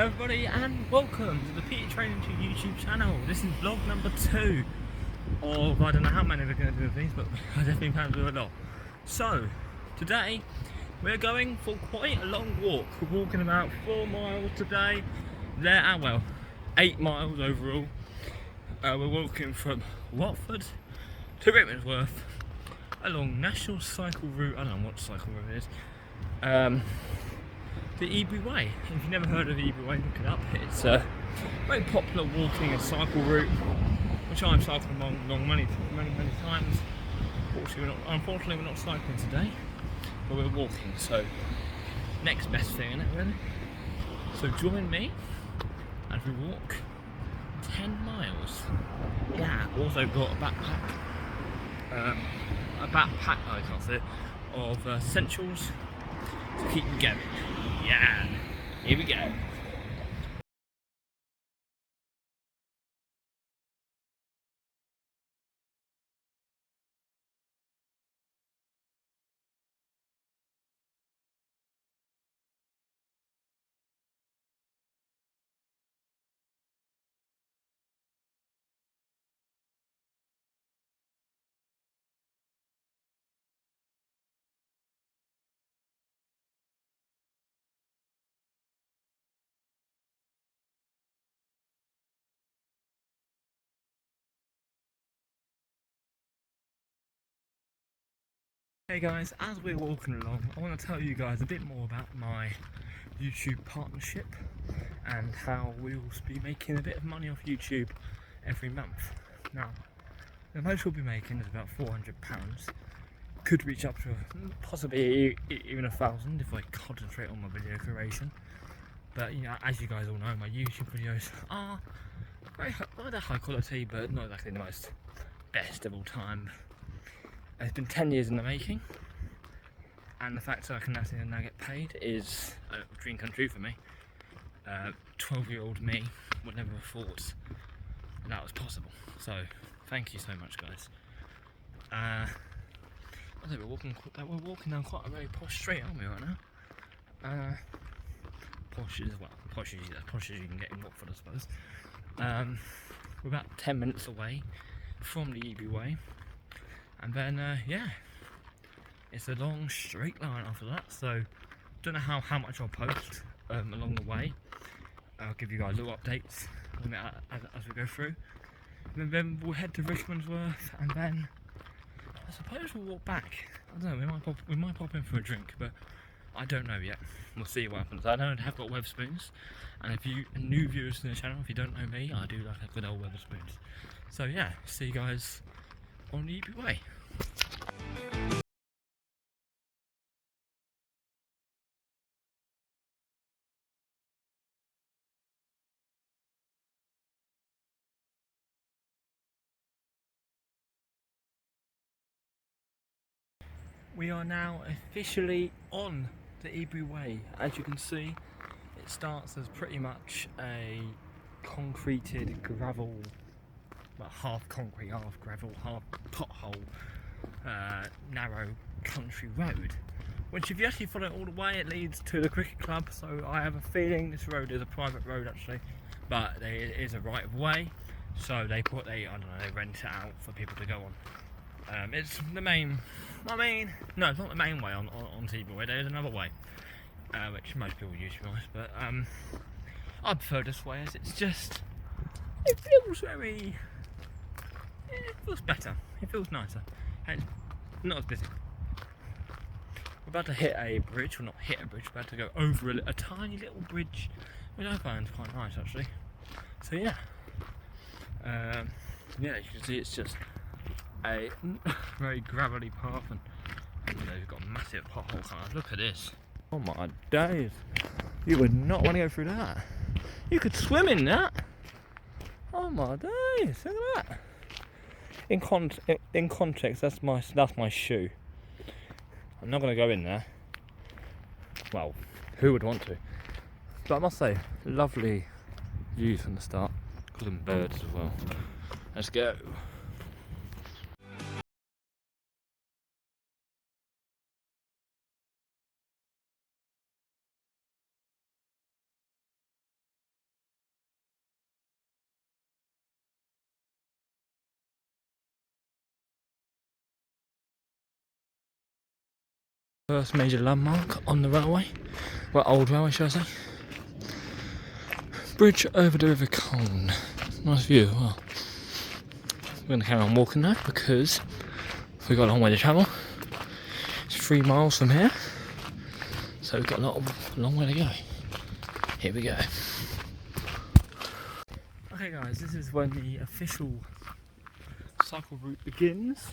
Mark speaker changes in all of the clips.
Speaker 1: Hello everybody and welcome to the Peter Training 2 YouTube channel. This is vlog number 2 of, I don't know how many we're going to do of these, but I definitely plan to do a lot. So, today we're going for quite a long walk. We're walking about 4 miles today. Well, 8 miles overall. We're walking from Watford to Rickmansworth along National Cycle Route. I don't know what cycle route it is. The Ebury Way. If you've never heard of the Ebury Way, look it up. It's a very popular walking and cycle route, which I've cycled along many times. Unfortunately, we're not cycling today, but we're walking. So, next best thing, isn't it, really? So join me as we walk 10 miles. Yeah, also got a backpack. I can't say it, of essentials to keep me going. Yeah, here we go. Hey guys, as we're walking along, I want to tell you guys a bit more about my YouTube partnership and how we'll be making a bit of money off YouTube every month. Now, the most we'll be making is about £400. Could reach up to possibly even 1,000 if I concentrate on my video creation. But you know, as you guys all know, my YouTube videos are rather high quality, but not exactly the most best of all time. It's been 10 years in the making, and the fact that I can actually now get paid is a dream come true for me. 12-year-old me would never have thought that was possible. So, thank you so much, guys. I think we're walking down quite a very posh street, aren't we, right now? Posh as you can get in Watford, I suppose. We're about 10 minutes away from the Ebury Way. And then, yeah, it's a long straight line after that, so don't know how much I'll post along the way. I'll give you guys little updates as we go through. And then we'll head to Rickmansworth, and then I suppose we'll walk back. I don't know, we might pop in for a drink, but I don't know yet. We'll see what happens. I know I have got Wetherspoons, and if you new viewers to the channel, if you don't know me, I do like a good old Wetherspoons. So yeah, see you guys on the Ebury Way. We are now officially on the Ebury Way. As you can see, it starts as pretty much a concreted gravel, well, half concrete, half gravel, half pothole, narrow country road, which if you actually follow it all the way, it leads to the cricket club. So I have a feeling this road is a private road actually, but it is a right of way, so they rent it out for people to go on. It's the main, no, it's not the main way on Ebury Way. There is another way, which most people use, to be honest, but I prefer this way as it feels better, it feels nicer, and it's not as busy. We're about to hit a bridge, well, not hit a bridge, we're about to go over a tiny little bridge, which I find quite nice actually. So yeah, yeah, you can see it's just a very gravelly path, and they've got a massive pothole kind. Look at this. Oh my days, you would not want to go through that. You could swim in that. Oh my days, look at that. In context, that's my shoe. I'm not going to go in there. Well, who would want to? But I must say, lovely views from the start. Got some birds as well. Let's go. First major landmark on the railway, well, old railway, shall I say. Bridge over the River Colne. Nice view as well. We're going to carry on walking now because we've got a long way to travel. It's 3 miles from here, so we've got a long way to go. Here we go. Okay guys, this is when the official cycle route begins.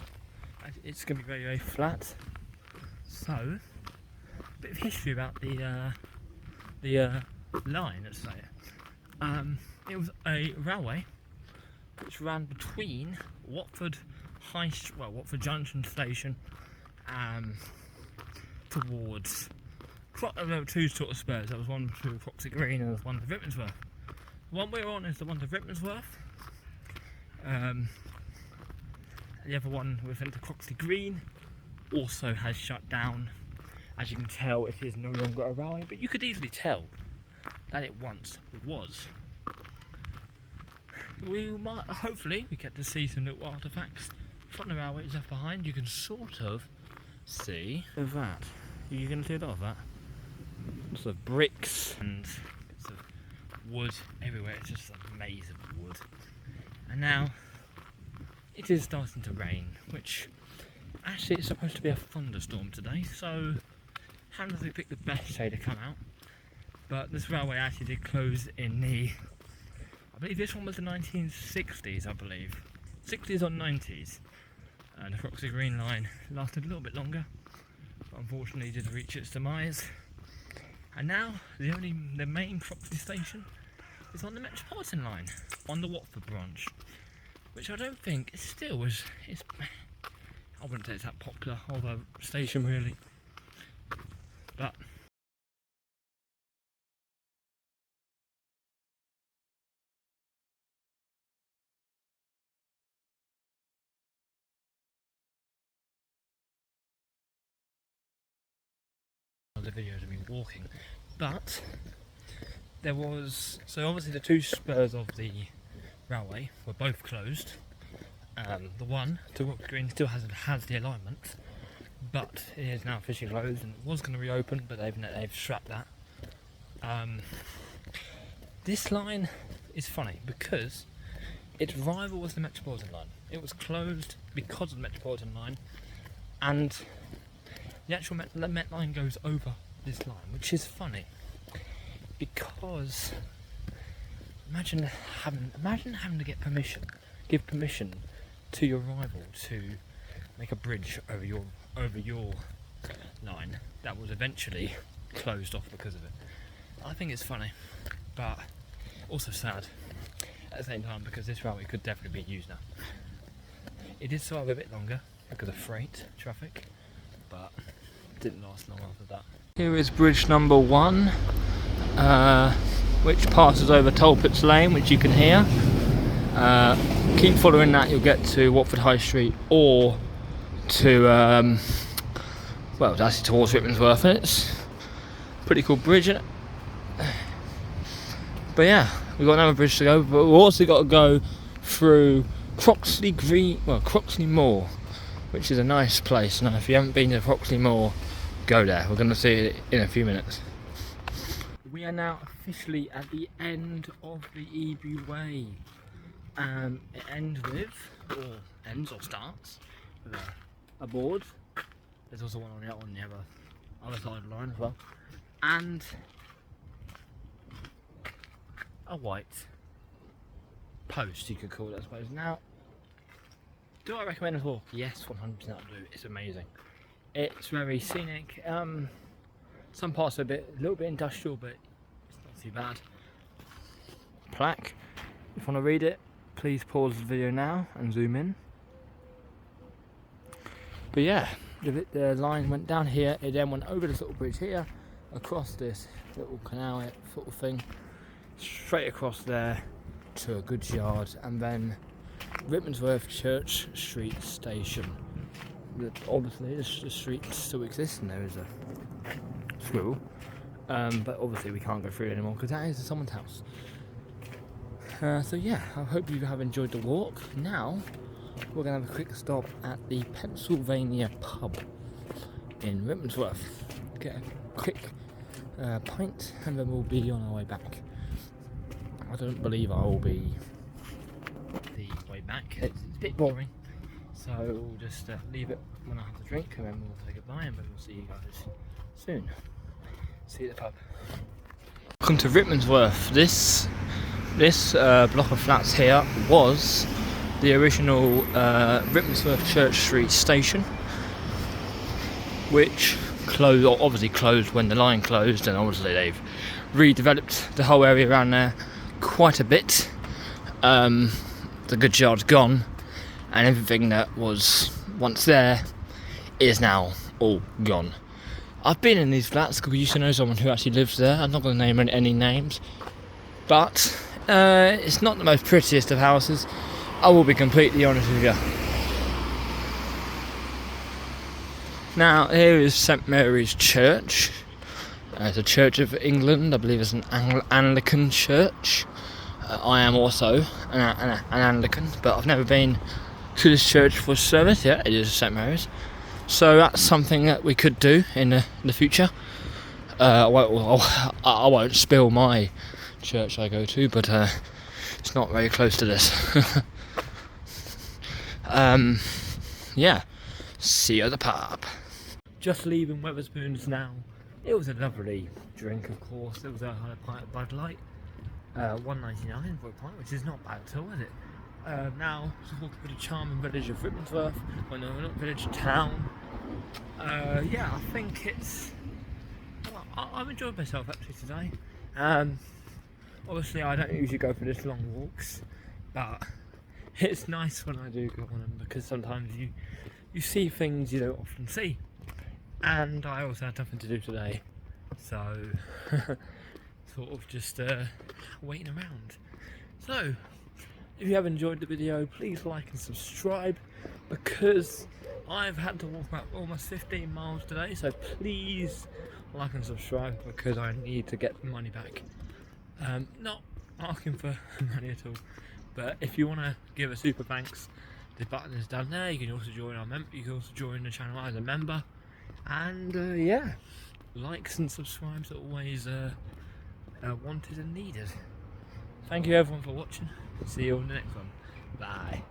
Speaker 1: It's going to be very, very flat. So, a bit of history about the line, let's say. It was a railway which ran between Watford Watford Junction Station towards. There were 2 sort of spurs. There was one to Croxley Green and there was one to Rickmansworth. The one we're on is the one to Rickmansworth. The other one within to Croxley Green also has shut down. As you can tell, it is no longer a railway, but you could easily tell that it once was. Hopefully we get to see some little artefacts from the railway left behind. You can sort of see that. You can see a lot of that. Lots of bricks and bits of wood everywhere. It's just a maze of wood. And now it is starting to rain, which actually it's supposed to be a thunderstorm today, so haven't really picked the best day to come out. But this railway actually did close in I believe this one was the 1960s, I believe. 60s or 90s. And the Croxley Green line lasted a little bit longer, but unfortunately did reach its demise. And now the main Croxley station is on the Metropolitan line, on the Watford branch, which I don't think is still I wouldn't say it's that popular of a station really, but the videos of me walking. But there was, so obviously the 2 spurs of the railway were both closed. The one to Croxley Green still has the alignment, but it is now officially closed, and it was going to reopen, but they've scrapped that. This line is funny because its rival was the Metropolitan line. It was closed because of the Metropolitan line, and the actual Met line goes over this line, which is funny because imagine having to give permission to your rival to make a bridge over your line that was eventually closed off because of it. I think it's funny, but also sad at the same time because this railway could definitely be used now. It did survive a bit longer because of freight traffic, but didn't last long after that. Here is bridge number 1, which passes over Talpot's Lane, which you can hear. Keep following that, you'll get to Watford High Street or to, well, it's actually towards Rickmansworth, and it's a pretty cool bridge, isn't it? But yeah, we've got another bridge to go, but we've also got to go through Croxley Moor, which is a nice place. Now, if you haven't been to Croxley Moor, go there. We're going to see it in a few minutes. We are now officially at the end of the Ebury Way. It ends or starts with a board. There's also one on the other side of the line as well, and a white post, you could call it, I suppose. Now, do I recommend a walk? Yes, 100% I do. It's amazing. It's very scenic. Some parts are a little bit industrial, but it's not too bad. Plaque. If you want to read it, please pause the video now and zoom in. But yeah, the line went down here. It then went over this little bridge here, across this little canal sort of thing, straight across there to a goods yard, and then Rickmansworth Church Street Station. Obviously the street still exists and there is a squirrel, but obviously we can't go through it anymore because that is someone's house. So yeah, I hope you have enjoyed the walk. Now we're going to have a quick stop at the Pennsylvania pub, in Rickmansworth. Get a quick pint and then we'll be on our way back. I don't believe I will be the way back. It's a bit boring, so we'll just leave it when I have the drink and then we'll say goodbye and then we'll see you guys soon. See you at the pub. Welcome to Rickmansworth. This block of flats here was the original Rickmansworth Church Street station, which closed, or obviously closed when the line closed, and obviously they've redeveloped the whole area around there quite a bit. The goods yard's gone, and everything that was once there is now all gone. I've been in these flats because we used to know someone who actually lives there. I'm not going to name any names, but it's not the most prettiest of houses. I will be completely honest with you. Now, here is St Mary's Church. It's a Church of England. I believe it's an Anglican church. I am also an Anglican, but I've never been to this church for service yet. It is St Mary's. So that's something that we could do in the future. I won't spill my church I go to, but it's not very close to this. Yeah, see you at the pub. Just leaving Wetherspoons now. It was a lovely drink, of course. It was a pint of Bud Light, $1.99 for a pint, which is not bad at all, is it? Now, just walk through the charming village of Rickmansworth. Well, no, not village, town. Yeah, I think it's... Well, I've enjoyed myself actually today. Obviously, I don't usually go for this long walks, but it's nice when I do go on them because sometimes you see things you don't often see. And I also had nothing to do today, so sort of just waiting around. So, if you have enjoyed the video, please like and subscribe, because I've had to walk about almost 15 miles today, so please like and subscribe because I need to get the money back. Not asking for money at all, but if you want to give a super thanks, the button is down there. You can also join you can also join the channel as a member, and yeah, likes and subscribes are always wanted and needed. Thank you everyone for watching. See you on the next one. Bye.